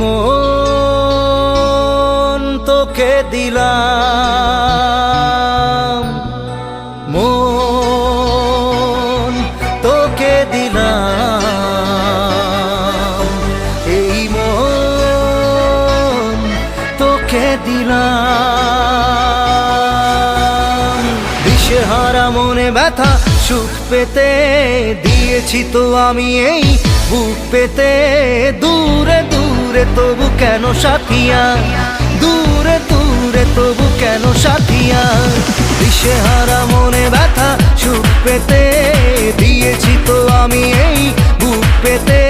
মন তোকে দিলাম, মন তোকে দিলাম, এই মন তোকে দিলাম। দিশেহারা মনে ব্যথা সুখ পেতে দিয়েছি তো আমি এই বুক পেতে। দূরে দূরে তবু কেন সাথিয়া, দূরে দূরে তবু কেন সাথিয়া। দিশেহারা মনে ব্যথা সুখ পেতে দিয়েছি তো আমি এই বুক পেতে।